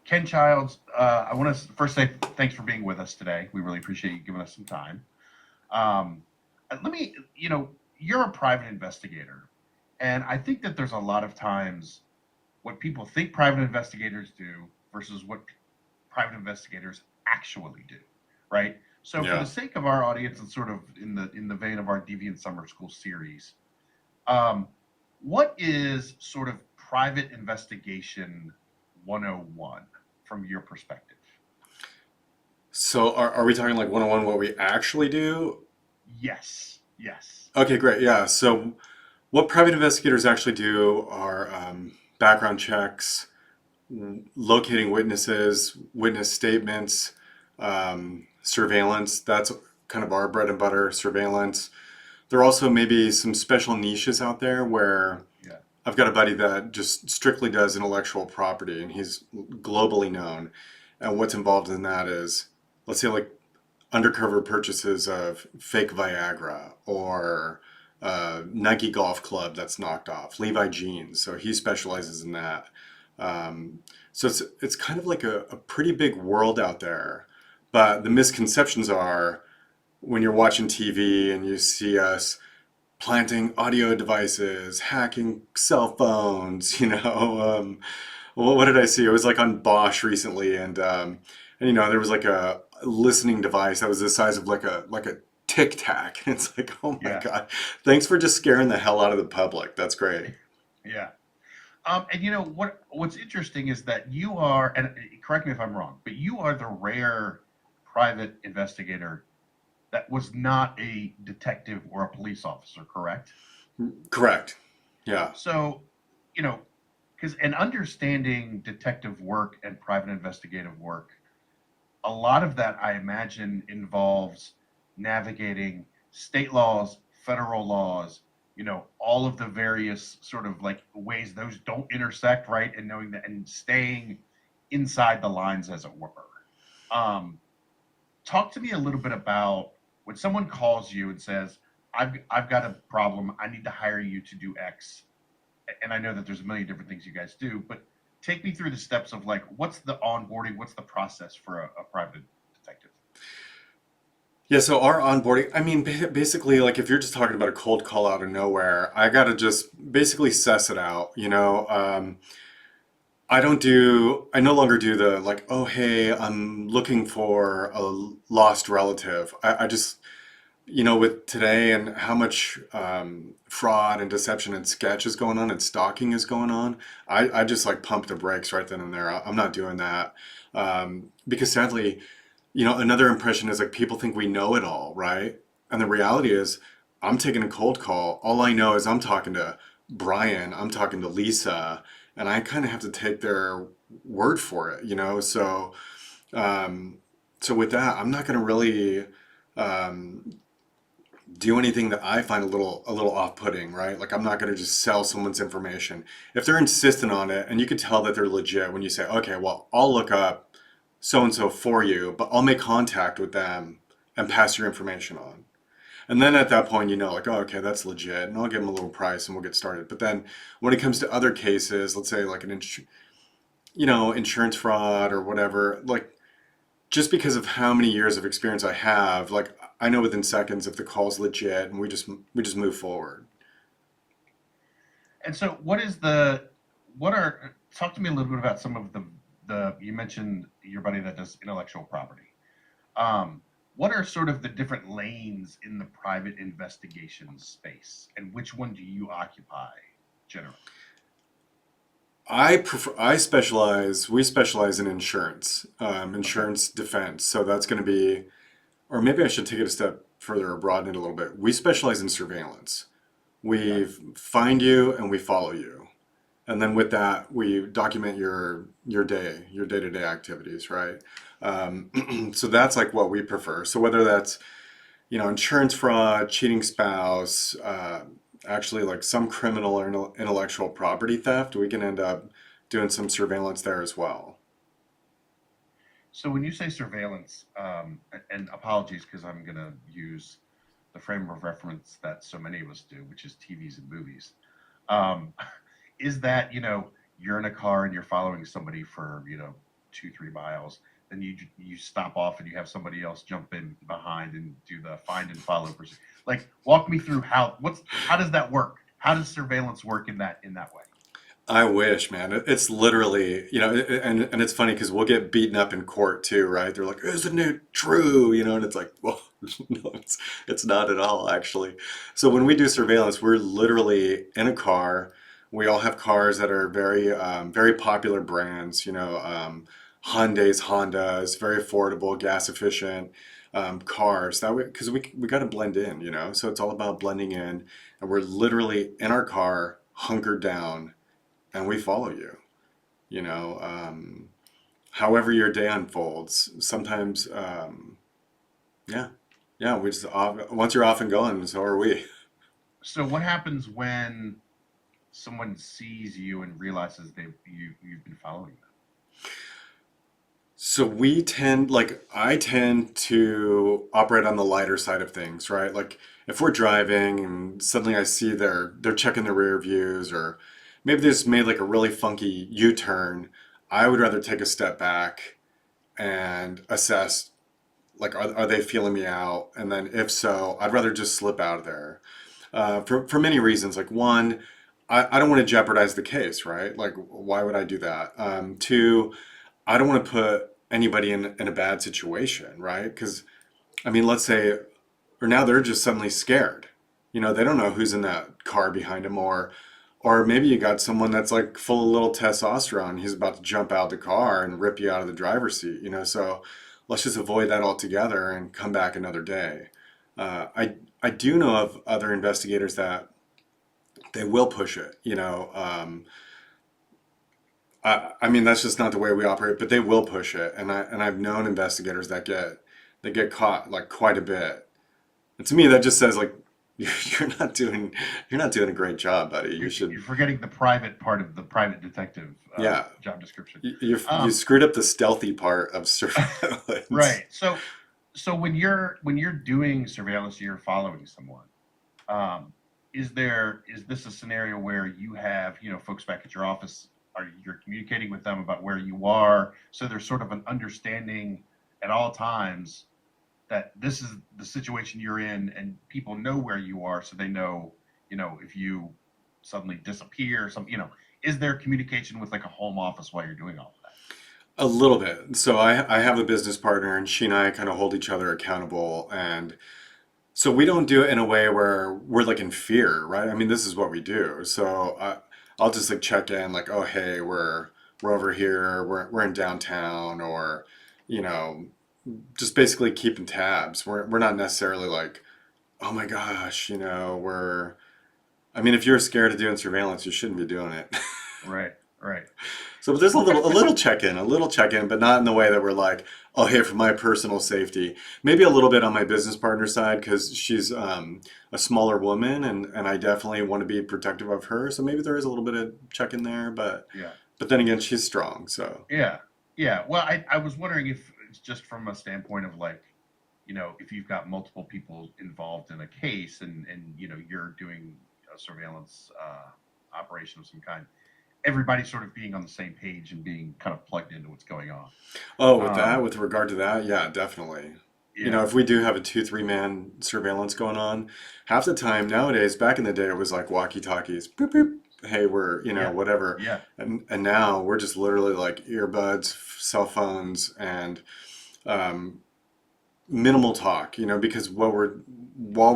Ken Childs, I want to first say thanks for being with us today. We really appreciate you giving us some time. Um, Let me, you're a private investigator, and I think that there's a lot of times what people think private investigators do versus what private investigators actually do, right? So, for the Yeah. sake of our audience and sort of in the vein of our Deviant Summer School series, um, what is sort of private investigation 101 from your perspective? So are we talking like one-on-one what we actually do? Yes, yes. Okay, great. Yeah. So what private investigators actually do are background checks, locating witnesses, witness statements, surveillance. That's kind of our bread and butter, surveillance. There are also maybe some special niches out there where Yeah. I've got a buddy that just strictly does intellectual property and he's globally known. And what's involved in that is, let's say, like undercover purchases of fake Viagra or Nike golf club that's knocked off, Levi jeans. So he specializes in that. Um, so it's kind of like a pretty big world out there. But the misconceptions are when you're watching TV and you see us planting audio devices, hacking cell phones, what did I see? It was like on Bosch recently, and there was like a listening device that was the size of like a Tic Tac. It's like, oh my Yeah. God, thanks for just scaring the hell out of the public. That's great. Yeah. And what's interesting is that you are, and correct me if I'm wrong, but you are the rare private investigator that was not a detective or a police officer, correct? Correct. Yeah. So, you know, because and understanding detective work and private investigative work, a lot of that I imagine involves navigating state laws, federal laws, all of the various sort of like ways those don't intersect, right? And knowing that and staying inside the lines, as it were. Um, Talk to me a little bit about when someone calls you and says, I've got a problem. I need to hire you to do X. And I know that there's a million different things you guys do, but take me through the steps of like what's the onboarding, what's the process for a private detective? Yeah, so our onboarding, I mean, basically, like if you're just talking about a cold call out of nowhere, I gotta just basically suss it out, I no longer do the like, oh, hey, I'm looking for a lost relative. I just, with today and how much fraud and deception and sketch is going on and stalking is going on, I just like pump the brakes right then and there. I'm not doing that. Because sadly, another impression is like people think we know it all, right? And the reality is, I'm taking a cold call. All I know is I'm talking to Brian, I'm talking to Lisa, and I kind of have to take their word for it. Um, so with that, I'm not going to really um, do anything that I find a little off-putting, right? Like I'm not going to just sell someone's information. If they're insistent on it, and you can tell that they're legit when you say, okay, well, I'll look up so and so for you, but I'll make contact with them and pass your information on. And then at that point, like, oh, okay, that's legit, and I'll give them a little price and we'll get started. But then when it comes to other cases, let's say like insurance fraud or whatever, like just because of how many years of experience I have, like I know within seconds if the call's legit and we just move forward. And so what are talk to me a little bit about some of the you mentioned your buddy that does intellectual property. Um, what are sort of the different lanes in the private investigation space, and which one do you occupy generally? We specialize in insurance, Okay. insurance defense. So that's going to be, or maybe I should take it a step further or broaden it a little bit. We specialize in surveillance. Okay. We find you and we follow you. And then with that, we document your day-to-day activities, right? So that's like what we prefer. So whether that's, insurance fraud, cheating spouse, actually like some criminal or intellectual property theft, we can end up doing some surveillance there as well. So when you say surveillance, and apologies because I'm going to use the frame of reference that so many of us do, which is TVs and movies. Um, is that you're in a car and you're following somebody for 2-3 miles, then you stop off and you have somebody else jump in behind and do the find and follow procedure. Like, walk me through how does that work? How does surveillance work in that way? I wish, man. It's literally, and it's funny because we'll get beaten up in court too, right? They're like, "Isn't it true?" And it's like, well, no, it's not at all, actually. So when we do surveillance, we're literally in a car. We all have cars that are very popular brands, Hyundai's, Hondas, very affordable, gas efficient cars. That way, because we got to blend in, So it's all about blending in, and we're literally in our car, hunkered down and we follow you. You know, however your day unfolds. Sometimes, yeah, yeah. We just once you're off and going, so are we. So what happens when someone sees you and realizes you've been following them? So I tend to operate on the lighter side of things, right? Like if we're driving and suddenly I see they're checking the rear views, or maybe they just made like a really funky U-turn, I would rather take a step back and assess, like, are they feeling me out? And then if so, I'd rather just slip out of there. For many reasons. Like one, I don't want to jeopardize the case, right? Like why would I do that? Two, I don't want to put anybody in a bad situation, right? Because I mean, let's say, or now they're just suddenly scared. They don't know who's in that car behind them, or maybe you got someone that's like full of little testosterone. He's about to jump out the car and rip you out of the driver's seat. So let's just avoid that altogether and come back another day. I do know of other investigators that they will push it. I mean that's just not the way we operate, but they will push it, and I've known investigators that get caught like quite a bit. And to me, that just says like you're not doing you're not doing a great job, buddy. You You're should, forgetting the private part of the private detective yeah. job description. You Um, screwed up the stealthy part of surveillance. right. So when you're doing surveillance, you're following someone. Um, is this a scenario where you have folks back at your office? You're communicating with them about where you are, so there's sort of an understanding at all times that this is the situation you're in, and people know where you are, so they know, if you suddenly disappear, is there communication with like a home office while you're doing all of that? A little bit. So I have a business partner, and she and I kind of hold each other accountable. And so we don't do it in a way where we're like in fear, right? I mean, this is what we do. So I'll just like check in, like, oh, hey, we're over here, we're in downtown, or you know, just basically keeping tabs. We're not necessarily like, oh my gosh, we're. I mean, if you're scared of doing surveillance, you shouldn't be doing it. Right, right. So there's a What kind little of a questions? little check-in, but not in the way that we're like, oh hey, for my personal safety. Maybe a little bit on my business partner side because she's a smaller woman, and I definitely want to be protective of her. So maybe there is a little bit of check-in there, Yeah, but then again, she's strong. So yeah, yeah. Well, I was wondering if it's just from a standpoint of like, if you've got multiple people involved in a case, and you're doing a surveillance operation of some kind, everybody sort of being on the same page and being kind of plugged into what's going on. oh, Um, with regard to that, yeah, definitely. yeah, If we do have a 2-3 man surveillance going on, half the time nowadays, back in the day, it was like walkie-talkies, boop boop. Hey, we're yeah, whatever, yeah. and now we're just literally like earbuds, cell phones, and um, minimal talk. Because while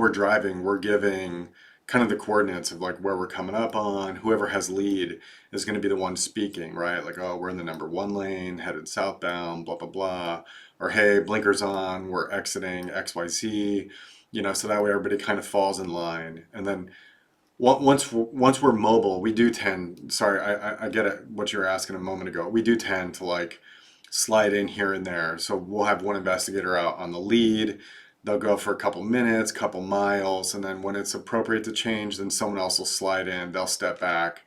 we're driving, we're giving kind of the coordinates of like where we're coming up on. Whoever has lead is going to be the one speaking, right? Like, oh, we're in the number one lane, headed southbound, blah blah blah, or hey, blinkers on, we're exiting XYZ. So that way everybody kind of falls in line, and then once we're mobile, we do tend. Sorry, I get it. What you were asking a moment ago, we do tend to like slide in here and there. So we'll have one investigator out on the lead. They'll go for a couple minutes, couple miles, and then when it's appropriate to change, then someone else will slide in. They'll step back,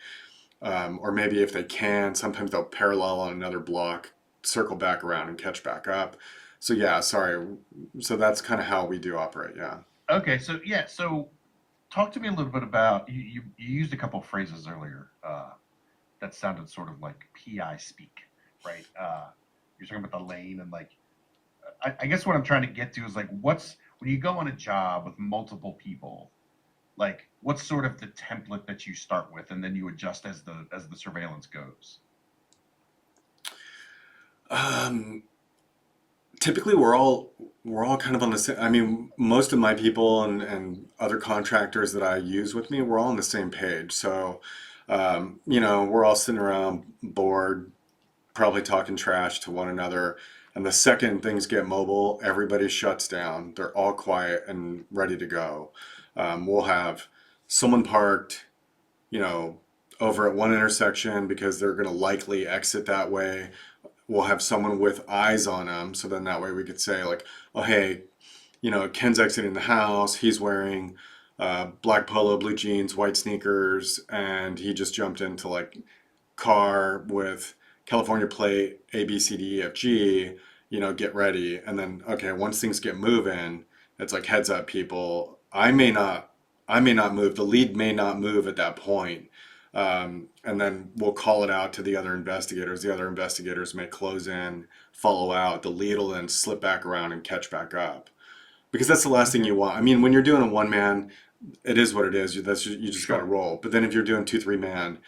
or maybe if they can, sometimes they'll parallel on another block, circle back around, and catch back up. So yeah, sorry. So that's kind of how we do operate. Yeah. Okay, so yeah, so talk to me a little bit about you used a couple of phrases earlier that sounded sort of like PI speak, right? you're talking about the lane and like I guess what I'm trying to get to is like what's when you go on a job with multiple people, like what's sort of the template that you start with and then you adjust as the surveillance goes. Um, Typically we're all kind of on the same. I mean, most of my people and other contractors that I use with me, we're all on the same page. So, we're all sitting around bored, probably talking trash to one another. And the second things get mobile, everybody shuts down. They're all quiet and ready to go. We'll have someone parked, you know, over at one intersection because they're going to likely exit that way. We'll have someone with eyes on them. So then that way we could say, like, oh, hey, Ken's exiting the house. He's wearing black polo, blue jeans, white sneakers, and he just jumped into like car with California plate A, B, C, D, E, F, G, get ready. And then, okay, once things get moving, it's like heads up, people. I may not move. The lead may not move at that point. And then we'll call it out to the other investigators. The other investigators may close in, follow out. The lead will then slip back around and catch back up. Because that's the last thing Okay. you want. I mean, when you're doing a one man, it is what it is. You just got to Sure. roll. But then if you're doing two, three man,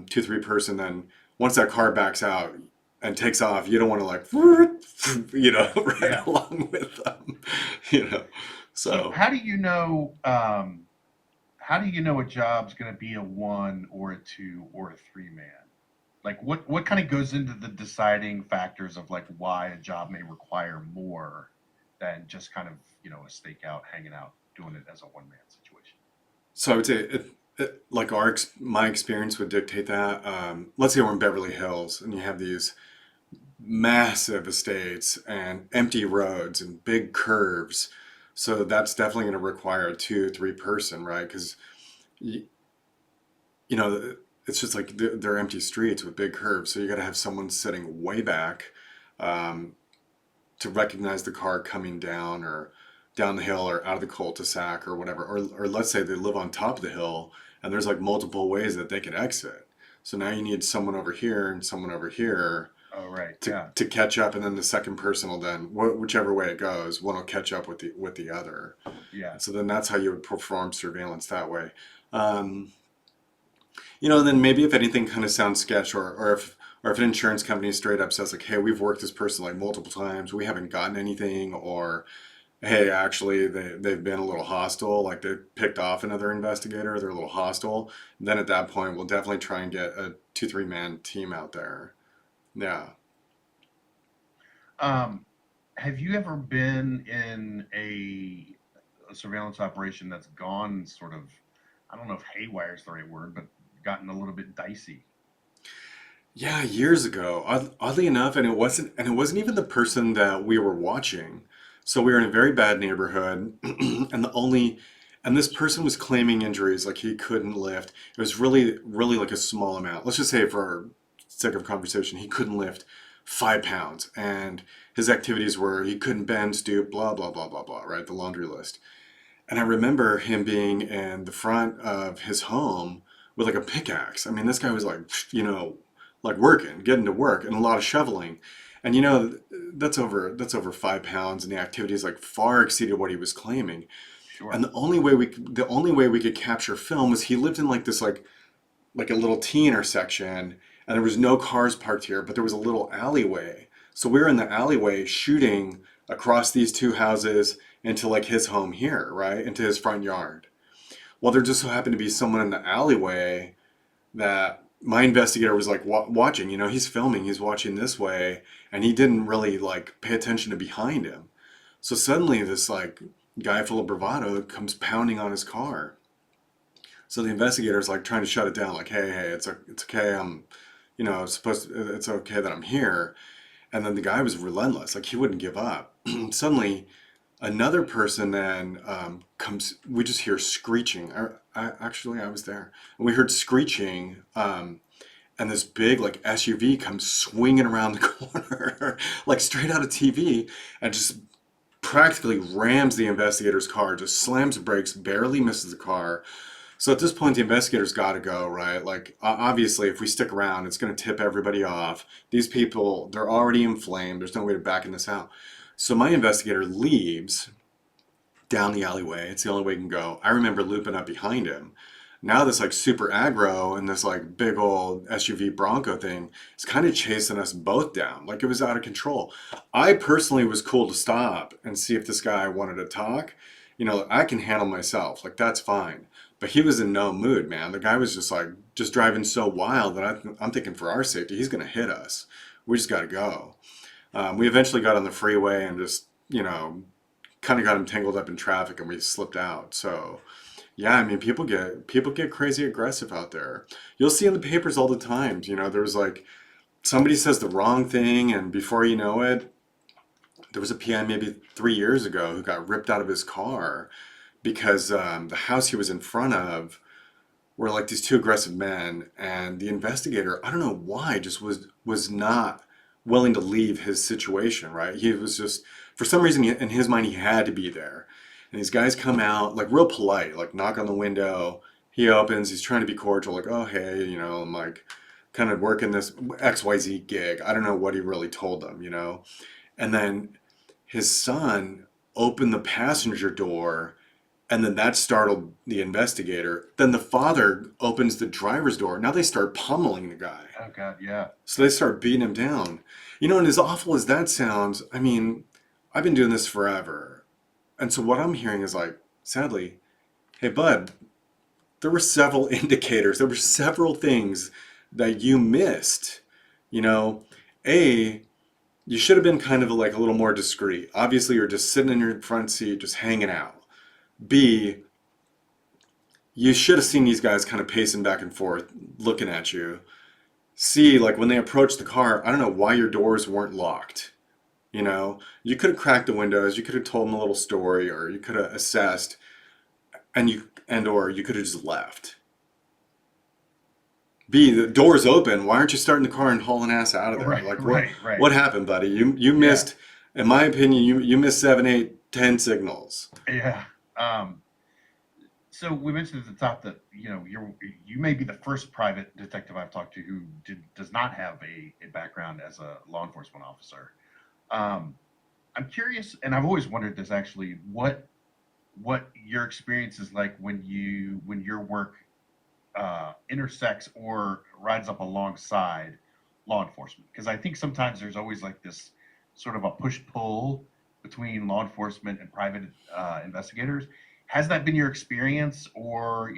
two, three person, then once that car backs out and takes off, you don't want to like, right Yeah. along with them, you know. So So, how do you know a job's going to be a one or a two or a three man? Like what kind of goes into the deciding factors of like why a job may require more than just kind of, a stakeout, hanging out, doing it as a one man situation? so I would say like my experience would dictate that. Let's say we're in Beverly Hills and you have these massive estates and empty roads and big curves. So that's definitely going to require a two, three person, right? Because you, you know it's just like they're empty streets with big curves. So you got to have someone sitting way back um, to recognize the car coming down or down the hill or out of the cul-de-sac or whatever. Or let's say they live on top of the hill and there's like multiple ways that they could exit. So now you need someone over here and someone over here Oh, right. to Yeah. to catch up, and then the second person will then whichever way it goes, one will catch up with the other. Yeah. And so then that's how you would perform surveillance that way. Um, and then maybe if anything kind of sounds sketch, or if an insurance company straight up says like, hey, we've worked this person like multiple times, we haven't gotten anything, or hey, actually they've been a little hostile, like they picked off another investigator, they're a little hostile, then at that point we'll definitely try and get a two, three man team out there. Yeah. Um, have you ever been in a surveillance operation that's gone sort of, I don't know if haywire is the right word, but gotten a little bit dicey? Yeah, years ago, oddly enough, and it wasn't even the person that we were watching. So we were in a very bad neighborhood, and this person was claiming injuries like he couldn't lift. It was really, really like a small amount. Let's just say for sake of conversation, he couldn't lift 5 pounds, and his activities were he couldn't bend, stoop, blah, blah, blah, blah, blah, right? The laundry list. And I remember him being in the front of his home with like a pickaxe. I mean, this guy was like, like working, getting to work, and a lot of shoveling. And that's over 5 pounds, and the activities like far exceeded what he was claiming. And Sure. the only way we could capture film was he lived in like this like a little T intersection, and there was no cars parked here, but there was a little alleyway. So we were in the alleyway shooting across these two houses into like his home here, right? Into his front yard. Well, there just so happened to be someone in the alleyway that my investigator was like watching. He's filming, he's watching this way, and he didn't really like pay attention to behind him. So suddenly this like guy full of bravado comes pounding on his car. So the investigator's like trying to shut it down, like, hey, it's okay. It's okay that I'm here. And then the guy was relentless, like he wouldn't give up. Suddenly, another person then comes. We just hear screeching. I was there, and we heard screeching. And this big like SUV comes swinging around the corner, like straight out of TV, and just practically rams the investigator's car. Just slams the brakes, barely misses the car. So at this point, the investigators got to go, right? Like, obviously, if we stick around, it's going to tip everybody off. These people, they're already inflamed. There's no way to backing this out. So my investigator leaves down the alleyway. It's the only way he can go. I remember looping up behind him. Now this like super aggro and this like big old SUV Bronco thing is kind of chasing us both down. Like it was out of control. I personally was cool to stop and see if this guy wanted to talk. You know, I can handle myself. Like that's fine. But he was in no mood, man. The guy was just like just driving so wild that I'm thinking for our safety, he's gonna hit us. We just got to go. We eventually got on the freeway and just kind of got him tangled up in traffic and we slipped out. So yeah, I mean, people get crazy aggressive out there. You'll see in the papers all the time. There's like somebody says the wrong thing, and before you know it, there was a PI maybe 3 years ago who got ripped out of his car because the house he was in front of were like these two aggressive men, and the investigator, I don't know why, just was not willing to leave his situation, right? He was just, for some reason, in his mind, he had to be there. And these guys come out, like real polite, like knock on the window. He opens, he's trying to be cordial, like, oh, hey, I'm like kind of working this XYZ gig. I don't know what he really told them. And then his son opened the passenger door, and then that startled the investigator. Then the father opens the driver's door. Now they start pummeling the guy. Oh God, yeah. So they start beating him down. And as awful as that sounds, I mean, I've been doing this forever. And so what I'm hearing is like, sadly, hey, bud, there were several indicators, there were several things that you missed. You know, A, you should have been kind of like a little more discreet. Obviously, you're just sitting in your front seat, just hanging out. B, you should have seen these guys kind of pacing back and forth, looking at you. C, like when they approached the car, I don't know why your doors weren't locked. You could have cracked the windows, you could have told them a little story, or you could have assessed, or you could have just left. B, the door's open. Why aren't you starting the car and hauling ass out of there? Right, Like right. what happened, buddy? You Yeah, missed, in my opinion, you missed 7, 8, 10 signals. yeah. So we mentioned at the top that you may be the first private detective I've talked to who does not have a background as a law enforcement officer. Um, I'm curious, and I've always wondered this actually, what your experience is like when your work intersects or rides up alongside law enforcement. Because I think sometimes there's always like this sort of a push pull between law enforcement and private investigators. Has that been your experience, or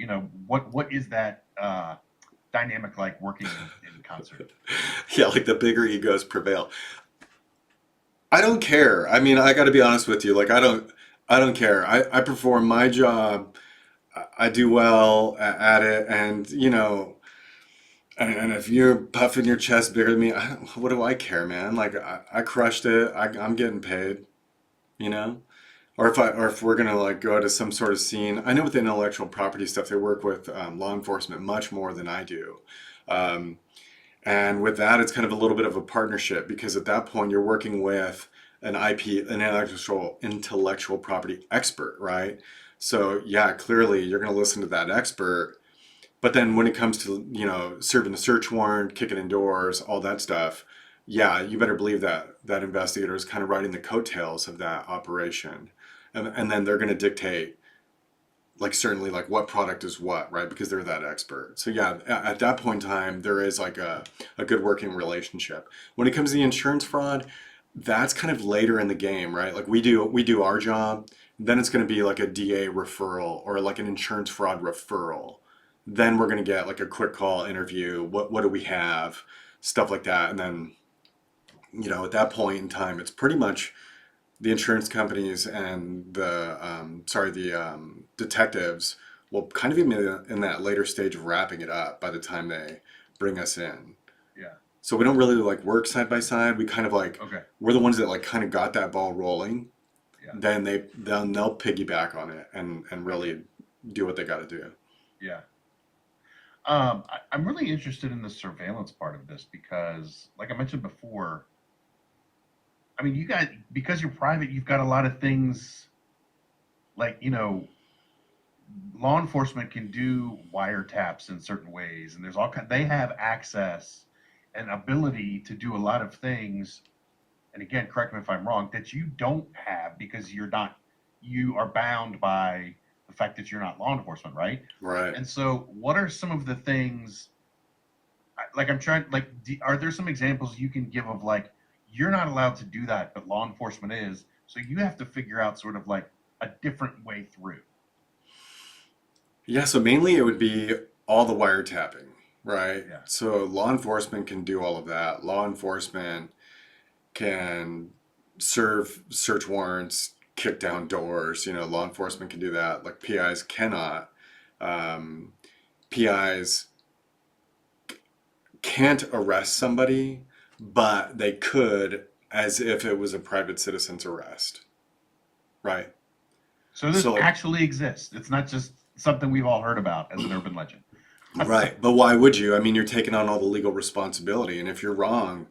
what is that dynamic like working in concert? Yeah, like the bigger egos prevail. I don't care. I mean, I got to be honest with you. Like, I don't care. I perform my job. I do well at it, and and if you're puffing your chest bigger than me, what do I care, man? Like, I crushed it. I'm getting paid, you know. Or if we're gonna like go to some sort of scene, I know with the intellectual property stuff, they work with law enforcement much more than I do. Um, And with that, it's kind of a little bit of a partnership because at that point you're working with an IP, an intellectual property expert, right? So yeah, clearly you're going to listen to that expert. But then when it comes to, serving the search warrant, kicking in doors, all that stuff, yeah, you better believe that that investigator is kind of riding the coattails of that operation. And then they're going to dictate like certainly like what product is what, right? Because they're that expert. So yeah, at that point in time, there is like a good working relationship. When it comes to the insurance fraud, that's kind of later in the game, right? Like we do our job, then it's going to be like a DA referral or like an insurance fraud referral. Then we're going to get like a quick call interview. What do we have? Stuff like that. And then, at that point in time, it's pretty much the insurance companies and the detectives will kind of be in that later stage of wrapping it up by the time they bring us in. Yeah. So we don't really like work side by side. We kind of like Okay. we're the ones that like kind of got that ball rolling. Yeah. Then they'll piggyback on it and really do what they got to do. Yeah. I'm really interested in the surveillance part of this because, like I mentioned before, I mean, you got because you're private, you've got a lot of things like law enforcement can do wiretaps in certain ways, and there's all kind. They have access and ability to do a lot of things. And again, correct me if I'm wrong, that you don't have because you're not. You are bound by the fact that you're not law enforcement, right? Right. And so, what are some of the things? Like I'm trying. Like, are there some examples you can give of like you're not allowed to do that, but law enforcement is, so you have to figure out sort of like a different way through. Yeah, so mainly it would be all the wiretapping, right? Yeah. So law enforcement can do all of that. Law enforcement can serve search warrants, kick down doors. Law enforcement can do that. Like PIs cannot. Um, PIs can't arrest somebody, but they could as if it was a private citizen's arrest, right? So this So like, actually exists. It's not just something we've all heard about as an urban legend. right, but why would you? I mean, you're taking on all the legal responsibility, and if you're wrong,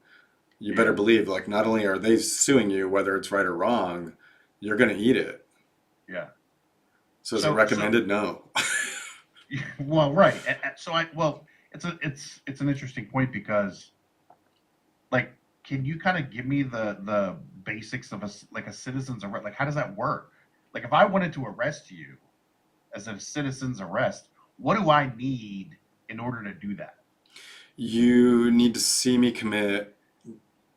you better Yeah. believe, like, not only are they suing you, whether it's right or wrong, you're gonna eat it. Yeah. So is it So recommended? No. well, right. So it's an interesting point because like can you kind of give me the basics of like a citizen's arrest? Like how does that work? Like if I wanted to arrest you as a citizen's arrest, what do I need in order to do that? You need to see me commit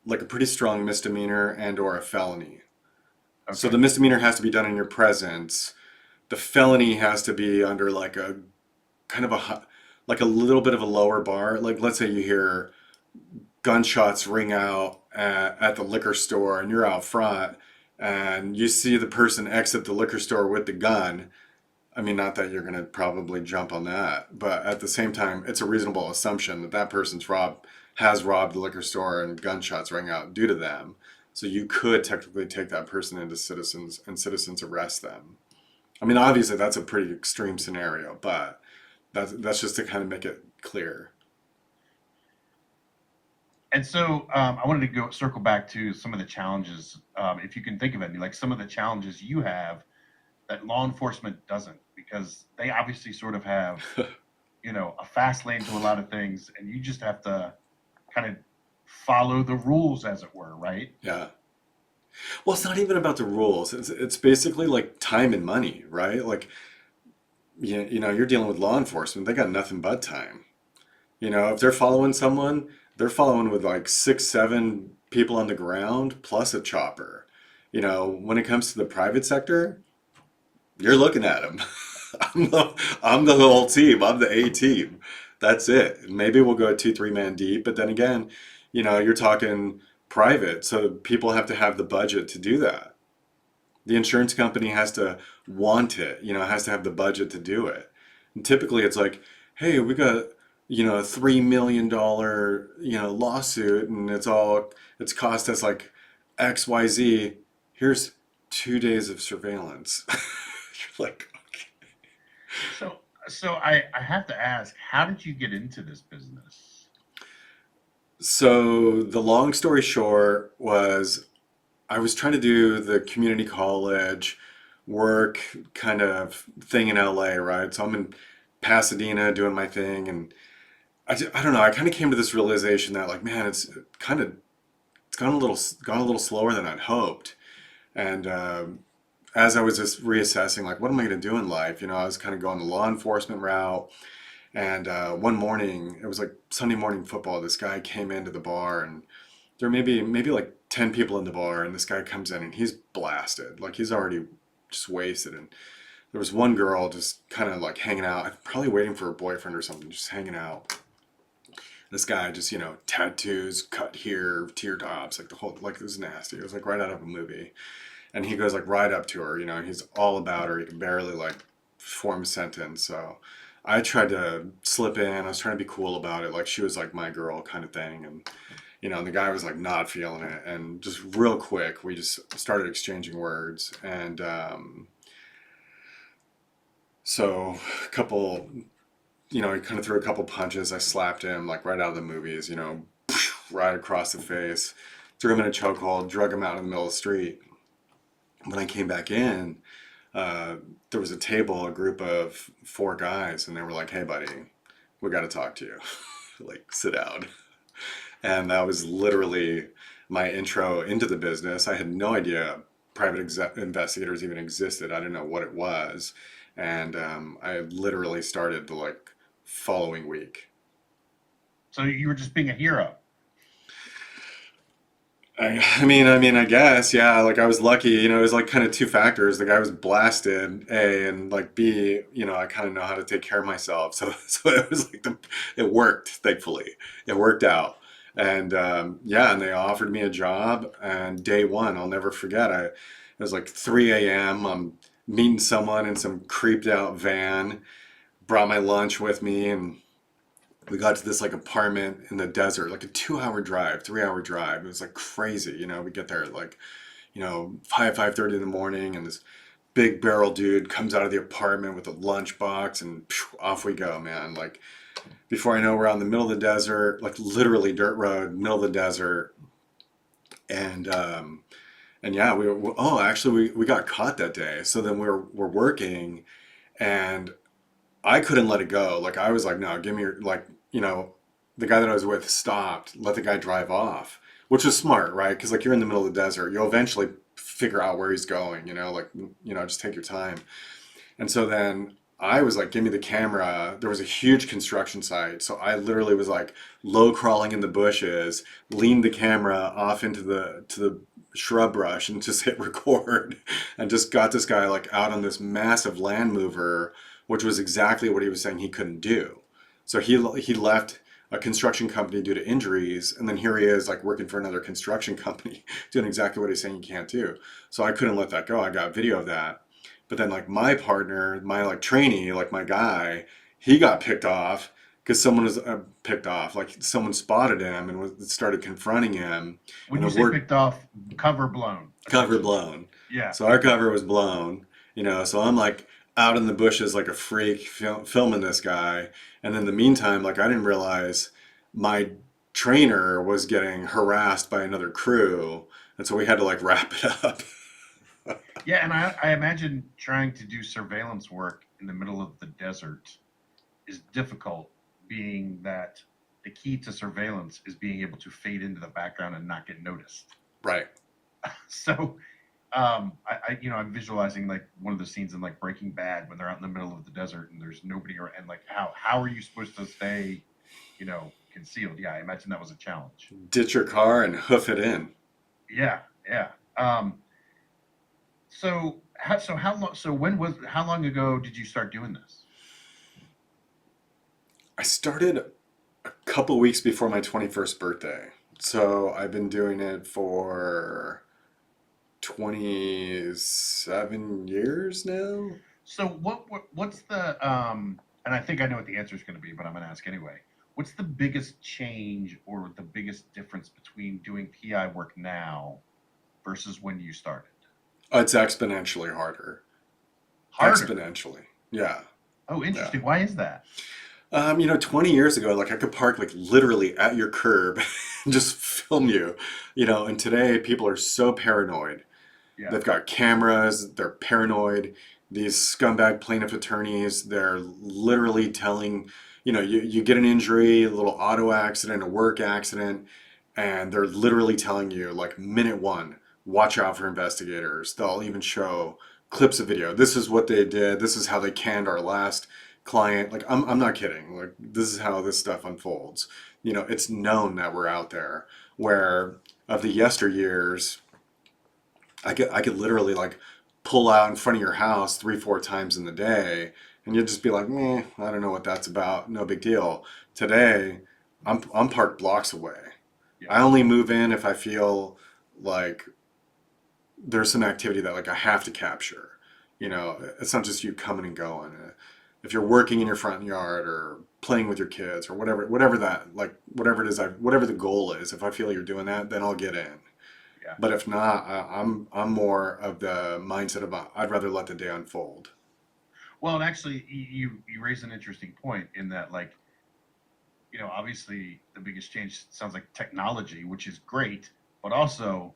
like a pretty strong misdemeanor and or a felony. So the Okay. misdemeanor has to be done in your presence. The felony has to be under like a kind of like a little bit of a lower bar. Like let's say you hear gunshots ring out at the liquor store and you're out front and you see the person exit the liquor store with the gun. I mean, not that you're going to probably jump on that, but at the same time, it's a reasonable assumption that that person's has robbed the liquor store and gunshots ring out due to them. So you could technically take that person into citizens and citizens arrest them. I mean, obviously that's a pretty extreme scenario, but that's just to kind of make it clear. And so I wanted to go circle back to some of the challenges, if you can think of any, like some of the challenges you have that law enforcement doesn't, because they obviously sort of have, a fast lane to a lot of things, and you just have to kind of follow the rules, as it were, right? Yeah. Well, it's not even about the rules. It's basically like time and money, right? Like you're dealing with law enforcement. They got nothing but time. If they're following someone, they're following with like six, seven people on the ground plus a chopper. When it comes to the private sector, you're looking at them. I'm the whole team. I'm the A team. That's it. Maybe we'll go 2, 3 man deep, but then again, you're talking private, so people have to have the budget to do that. The insurance company has to want it, has to have the budget to do it. And typically it's like, hey, we got, a $3 million, lawsuit and it's cost us like XYZ. Here's 2 days of surveillance. You're like, So, so I have to ask, how did you get into this business? so the long story short was I was trying to do the community college work kind of thing in LA, right? So I'm in Pasadena doing my thing, and I don't know. I kind of came to this realization that like, man, it's gone a little slower than I'd hoped. And as I was just reassessing, like, what am I going to do in life? I was kind of going the law enforcement route. And one morning, it was like Sunday morning football. This guy came into the bar, and there may be maybe like 10 people in the bar, and this guy comes in and he's blasted. Like he's already just wasted. And there was one girl just kind of like hanging out, probably waiting for her boyfriend or something, just hanging out. This guy just, tattoos, cut here, teardrops, like the whole, like it was nasty. It was like right out of a movie. And he goes like right up to her, he's all about her. He can barely like form a sentence. So I tried to slip in. I was trying to be cool about it. Like she was like my girl kind of thing. And, the guy was like not feeling it. And just real quick, we just started exchanging words. And so a couple, he kind of threw a couple punches. I slapped him like right out of the movies, right across the face. Threw him in a chokehold, drug him out in the middle of the street. When I came back in, uh, there was a table, a group of four guys, and they were like, "Hey, buddy, we got to talk to you. Like, sit down." And that was literally my intro into the business. I had no idea investigators even existed. I didn't know what it was, and I literally started the like following week. So you were just being a hero. I guess, yeah. Like I was lucky, it was like kind of two factors. The guy was blasted, A, and like B, I kind of know how to take care of myself. So, so it was like it worked. Thankfully, it worked out. And yeah, and they offered me a job. And day one, I'll never forget. It was like 3 a.m. I'm meeting someone in some creeped out van. Brought my lunch with me, and we got to this like apartment in the desert, like a 2 hour drive, 3 hour drive. It was like crazy, we get there at like, 5:30 in the morning, and this big barrel dude comes out of the apartment with a lunchbox, and phew, off we go, man. Like before I know, we're out in the middle of the desert, like literally dirt road, middle of the desert. And and yeah, oh, actually we got caught that day. So then we're working, and I couldn't let it go. Like I was like, no, give me your like, the guy that I was with stopped, let the guy drive off, which was smart, right? Because like you're in the middle of the desert, you'll eventually figure out where he's going, like, just take your time. And so then I was like, give me the camera. There was a huge construction site. So I literally was like low crawling in the bushes, leaned the camera off into the shrub brush and just hit record and just got this guy like out on this massive land mover, which was exactly what he was saying he couldn't do. So he left a construction company due to injuries, and then here he is like working for another construction company doing exactly what he's saying he can't do. So I couldn't let that go. I got video of that. But then like my partner, my like trainee, like my guy, he got picked off because someone was picked off. Like someone spotted him and started confronting him, When and you the say word picked off, cover blown, cover essentially. blown. Yeah. So our cover was blown, So I'm like out in the bushes like a freak filming this guy, and in the meantime, like I didn't realize my trainer was getting harassed by another crew, and so we had to like wrap it up. Yeah, and I imagine trying to do surveillance work in the middle of the desert is difficult, being that the key to surveillance is being able to fade into the background and not get noticed. Right. So, I'm visualizing like one of the scenes in like Breaking Bad when they're out in the middle of the desert and there's nobody around, and like how are you supposed to stay, concealed? Yeah, I imagine that was a challenge. Ditch your car and hoof it in. Yeah, yeah. How long? So how long ago did you start doing this? I started a couple weeks before my 21st birthday. So I've been doing it for 27 years now. So what's the and I think I know what the answer is going to be, but I'm going to ask anyway. What's the biggest change or the biggest difference between doing PI work now versus when you started? It's exponentially harder. Harder. Exponentially. Yeah. Oh, Yeah. interesting. Why is that? 20 years ago, like I could park like literally at your curb and just film you, and today people are so paranoid. Yeah. They've got cameras, they're paranoid. These scumbag plaintiff attorneys, they're literally telling, you get an injury, a little auto accident, a work accident, and they're literally telling you, like, minute one, watch out for investigators. They'll even show clips of video. This is what they did. This is how they canned our last client. Like, I'm not kidding. Like, this is how this stuff unfolds. It's known that we're out there. Where of the yesteryears, I could literally like pull out in front of your house 3, 4 times in the day, and you'd just be like, I don't know what that's about. No big deal. Today, I'm parked blocks away. Yeah. I only move in if I feel like there's some activity that like I have to capture. It's not just you coming and going. If you're working in your front yard or playing with your kids or whatever that like whatever it is, whatever the goal is, if I feel you're doing that, then I'll get in. Yeah. But if not, I'm more of the mindset of I'd rather let the day unfold. Well, and actually, you raise an interesting point in that, like, obviously the biggest change sounds like technology, which is great, but also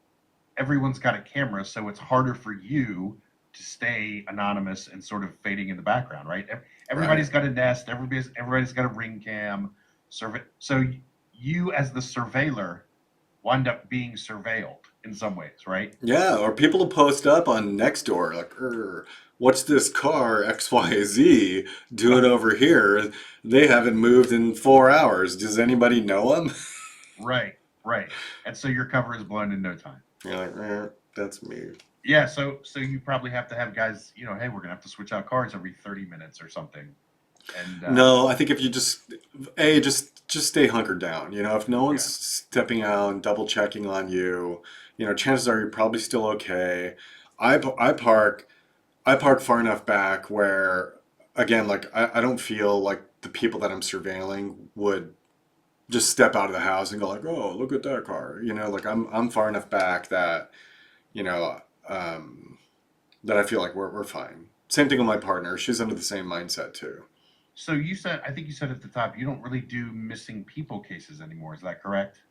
everyone's got a camera, so it's harder for you to stay anonymous and sort of fading in the background, right? Right. Everybody's got a Nest, everybody's got a Ring Cam, so you as the surveiller wind up being surveilled in some ways, right? Yeah, or people will post up on Nextdoor like, what's this car XYZ doing over here? They haven't moved in 4 hours. Does anybody know them? Right, right. And so your cover is blown in no time. You're like, that's me. Yeah, so you probably have to have guys, hey, we're gonna have to switch out cars every 30 minutes or something. And No, I think if you just stay hunkered down. If no one's yeah, stepping out and double checking on you, chances are you're probably still okay. I park far enough back where, again, like I don't feel like the people that I'm surveilling would just step out of the house and go like, oh, look at that car. Like I'm far enough back that, you know, um, that I feel like we're fine. Same thing with my partner. She's under the same mindset too. so I think you said at the top, you don't really do missing people cases anymore. Is that correct?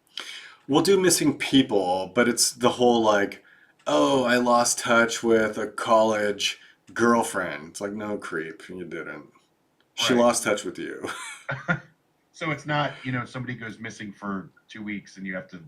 We'll do missing people, but it's the whole like, oh, I lost touch with a college girlfriend. It's like, no, creep, you didn't. She Right. lost touch with you. So it's not, somebody goes missing for 2 weeks and you have to,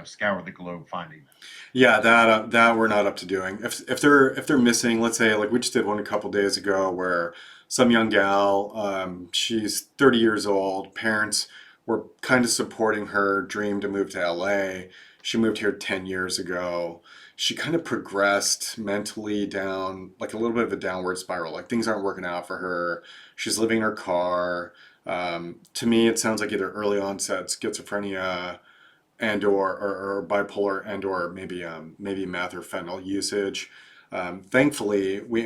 scour the globe finding them. Yeah, that we're not up to doing. If they're missing, let's say like we just did one a couple days ago where some young gal, she's 30 years old, parents were kind of supporting her dream to move to LA. She moved here 10 years ago. She kind of progressed mentally down like a little bit of a downward spiral. Like things aren't working out for her. She's living in her car. To me, it sounds like either early onset schizophrenia and or bipolar and or maybe meth or fentanyl usage. Thankfully, we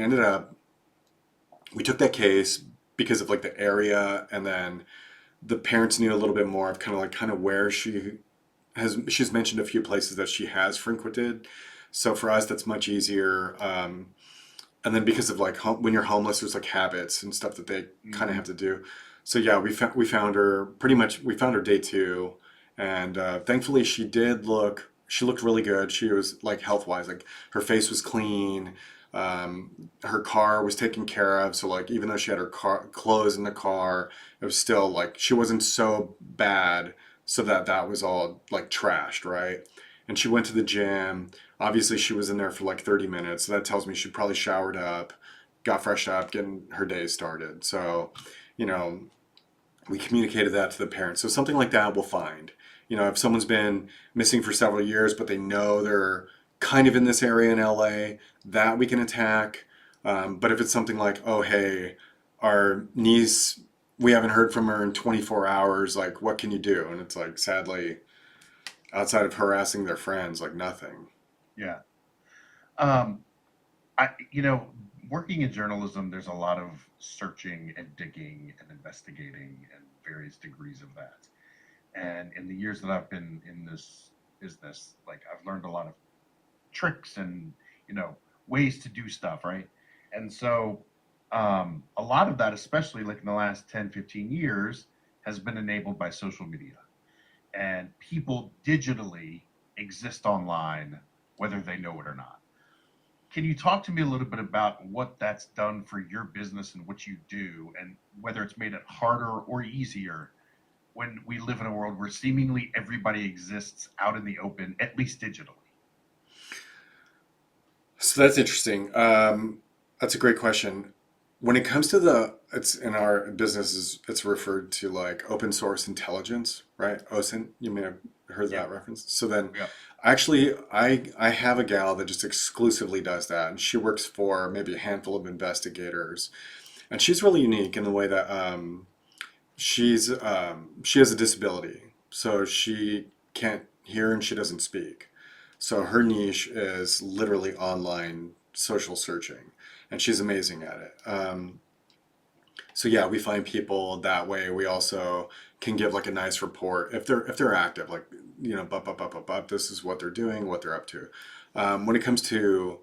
took that case because of like the area, and then the parents knew a little bit more of kind of where she's mentioned a few places that she has frequented. So for us, that's much easier. And then because of like when you're homeless, there's like habits and stuff that they kind of Hmm. have to do. So yeah, we found her pretty much. We found her day two, and thankfully she looked really good. She was like health wise, like her face was clean. Her car was taken care of. So like even though she had her car clothes in the car, it was still like she wasn't so bad. So that was all like trashed, right? And she went to the gym. Obviously, she was in there for like 30 minutes. So that tells me she probably showered up, got freshed up, getting her day started. So, you know, we communicated that to the parents. So something like that we'll find. If someone's been missing for several years, but they know they're kind of in this area in LA, that we can attack. But if it's something like, oh, hey, our niece, we haven't heard from her in 24 hours, like, what can you do? And it's like, sadly, outside of harassing their friends, like nothing. Yeah. Um, I, working in journalism, there's a lot of searching and digging and investigating and various degrees of that. And in the years that I've been in this business, like I've learned a lot of tricks and, you know, ways to do stuff, right? And so a lot of that, especially like in the last 10, 15 years, has been enabled by social media. And people digitally exist online, whether they know it or not. Can you talk to me a little bit about what that's done for your business and what you do, and whether it's made it harder or easier when we live in a world where seemingly everybody exists out in the open, at least digitally? So that's interesting. That's a great question. When it comes to it's in our businesses, it's referred to like open source intelligence, right? OSINT. You may have heard Yeah, that reference. So then, yeah. actually, I have a gal that just exclusively does that, and she works for maybe a handful of investigators, and she's really unique in the way that she has a disability, so she can't hear and she doesn't speak. So her niche is literally online social searching, and she's amazing at it. So yeah, we find people that way. We also can give like a nice report if they're active, like this is what they're doing, what they're up to. When it comes to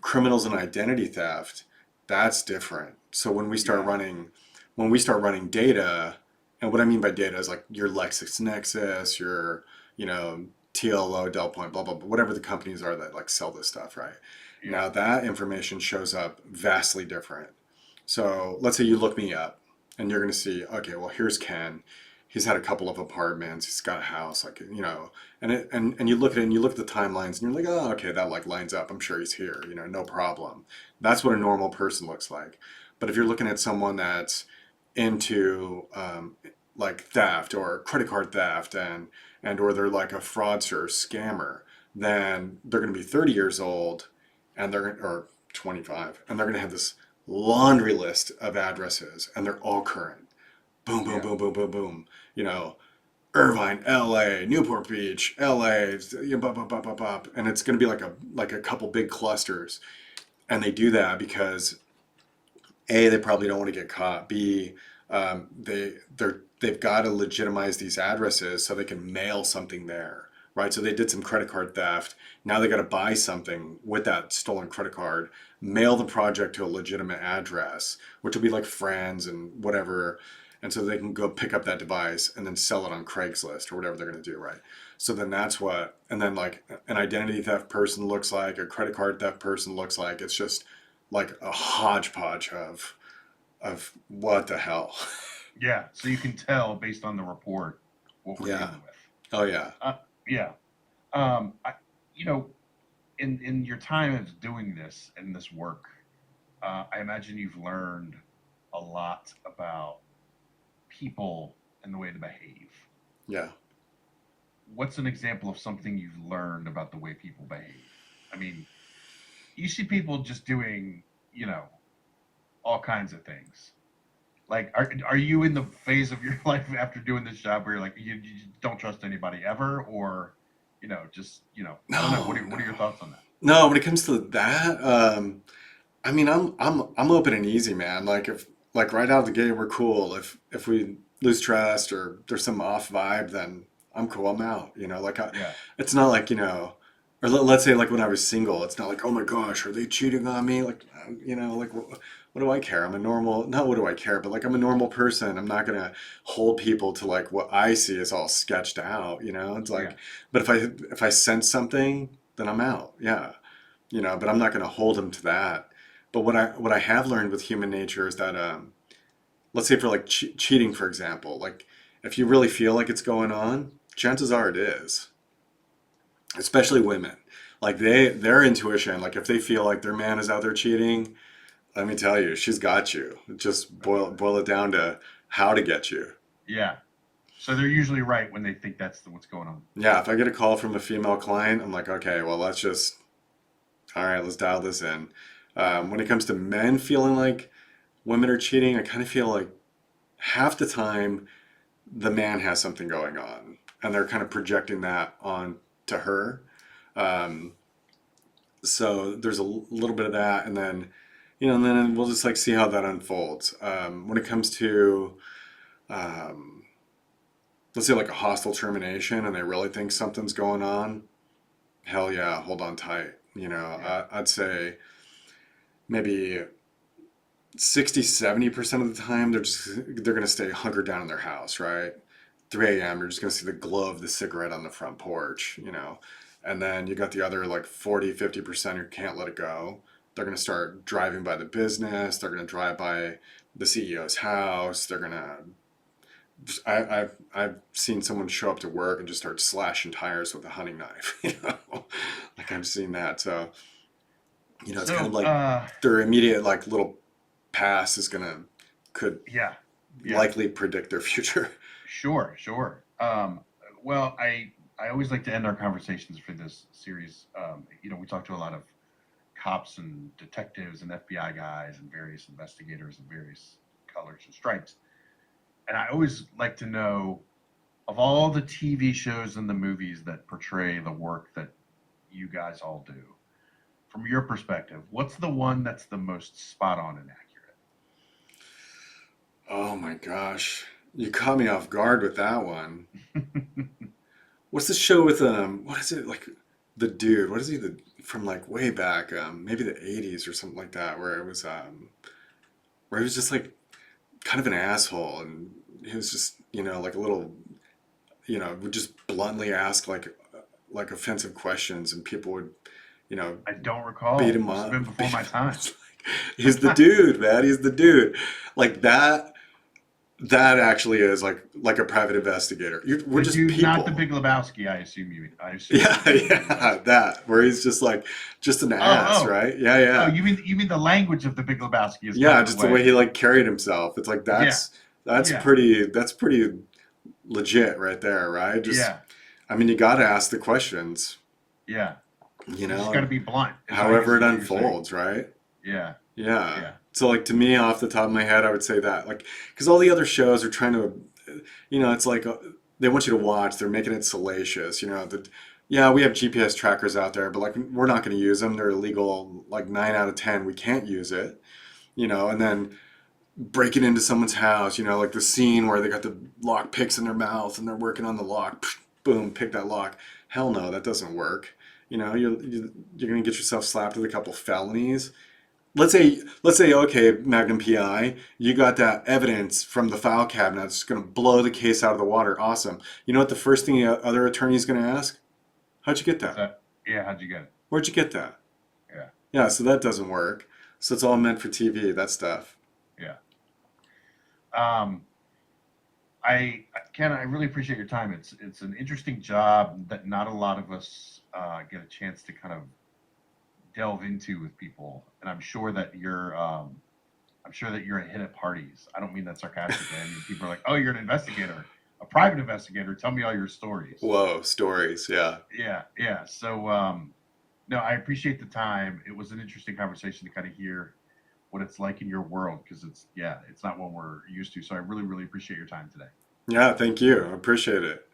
criminals and identity theft, that's different. So Yeah. when we start running data, and what I mean by data is like your LexisNexis, your you know TLO, Del Point, blah blah blah, whatever the companies are that like sell this stuff, right? Yeah. Now that information shows up vastly different. So let's say you look me up and you're going to see, okay, well, here's Ken. He's had a couple of apartments. He's got a house, like, and you look at it and you look at the timelines and you're like, oh, okay, that like lines up. I'm sure he's here, no problem. That's what a normal person looks like. But if you're looking at someone that's into like theft or credit card theft and or they're like a fraudster or scammer, then they're going to be 30 years old and or 25 and they're going to have this laundry list of addresses and they're all current. Boom, boom, Yeah. boom, boom, boom, boom. You know, Irvine, LA, Newport Beach, LA, bop, bop, bop, bop, bop. And it's going to be like a couple big clusters. And they do that because A, they probably don't want to get caught. B, they've got to legitimize these addresses so they can mail something there, right? So they did some credit card theft. Now they got to buy something with that stolen credit card, mail the project to a legitimate address, which will be like friends and whatever. And so they can go pick up that device and then sell it on Craigslist or whatever they're going to do, right? So then that's what, and then like an identity theft person looks like, a credit card theft person looks like. It's just like a hodgepodge of what the hell. Yeah. So you can tell based on the report what we're Yeah. dealing with. Oh yeah. Yeah. I, you know, in your time of doing this and this work, I imagine you've learned a lot about people and the way they behave. Yeah. What's an example of something you've learned about the way people behave? I mean, you see people just doing, you know, all kinds of things. Like, are you in the phase of your life after doing this job where you're like you don't trust anybody ever, or just I don't know. No, What are no. your thoughts on that? No, when it comes to that, I mean, I'm open and easy, man. Like if like right out of the gate, we're cool. If we lose trust or there's some off vibe, then I'm cool. I'm out. Yeah, It's not like or let's say like when I was single, it's not like oh my gosh, are they cheating on me? Like like what do I care? I'm a normal. Not what do I care, but like I'm a normal person. I'm not gonna hold people to like what I see is all sketched out. It's yeah, like, but if I sense something, then I'm out. Yeah, but I'm not going to hold him to that. But what I have learned with human nature is that let's say for like cheating, for example, like if you really feel like it's going on, chances are it is. Especially women, like their intuition, like if they feel like their man is out there cheating, let me tell you, she's got you. Just boil it down to how to get you. yeah. So they're usually right when they think that's what's going on. Yeah, if I get a call from a female client, I'm like, okay, well, all right, let's dial this in. When it comes to men feeling like women are cheating, I kind of feel like half the time the man has something going on and they're kind of projecting that on to her. Um, so there's a little bit of that, and then and then we'll just like see how that unfolds. When it comes to um, let's say like a hostile termination, and they really think something's going on, hell yeah, hold on tight. Yeah, I'd say maybe 60-70% of the time they're gonna stay hunkered down in their house, right? 3 a.m. you're just gonna see the glow of the cigarette on the front porch. And then you got the other like 40-50% who can't let it go. They're gonna start driving by the business, they're gonna drive by the CEO's house, they're gonna I've seen someone show up to work and just start slashing tires with a hunting knife. Like I've seen that. So it's kind of so like their immediate like little past could yeah, yeah. likely predict their future. Sure, sure. Well, I always like to end our conversations for this series. We talk to a lot of cops and detectives and FBI guys and various investigators and various colors and stripes. And I always like to know, of all the TV shows and the movies that portray the work that you guys all do, from your perspective, what's the one that's the most spot on and accurate? Oh my gosh. You caught me off guard with that one. What's the show with what is it like the dude? What is he from like way back maybe the 80s or something like that where he was just like kind of an asshole and he was just, like a little, would just bluntly ask like offensive questions and people would, you know, I don't beat recall. him Must have been up. before my time. It's like, he's the dude, man. He's the dude. Like that. That actually is like a private investigator. We're The just dude, not the people. Big Lebowski. I assume Yeah, you mean the Big yeah, Lebowski. that where he's just like just an Oh, ass, oh, right? Yeah, oh. yeah, You mean the language of the Big Lebowski is kind yeah. of the Just the way way. he like carried himself. It's like Yeah, yeah, that's pretty legit right there, right? Just yeah, I mean, you got to ask the questions, yeah. you You just know, got to and be blunt. I guess however it is what you're saying. unfolds, right? Yeah, Yeah. yeah. So like to me, off the top of my head, I would say that like because all the other shows are trying to, it's like they want you to watch. They're making it salacious. Yeah, we have GPS trackers out there, but like we're not going to use them. They're illegal. Like 9 out of 10, we can't use it. And then breaking into someone's house. Like the scene where they got the lock picks in their mouth and they're working on the lock. Boom, pick that lock. Hell no, that doesn't work. You're going to get yourself slapped with a couple felonies. Let's say, okay, Magnum PI, you got that evidence from the file cabinet. It's going to blow the case out of the water. Awesome. You know what the first thing the other attorney is going to ask? How'd you get What's that? that? Yeah, how'd you get it? Where'd you get that? Yeah, Yeah, so that doesn't work. So it's all meant for TV, that stuff. yeah. Um, Ken, I really appreciate your time. It's an interesting job that not a lot of us get a chance to kind of delve into with people, and I'm sure that you're a hit at parties. I don't mean that sarcastically. I mean people are like, "Oh, you're an investigator, a private investigator. Tell me all your stories." Whoa, stories, yeah. Yeah, yeah. So, no, I appreciate the time. It was an interesting conversation to kind of hear what it's like in your world because it's not one we're used to. So I really, really appreciate your time today. Yeah, thank you. I appreciate it.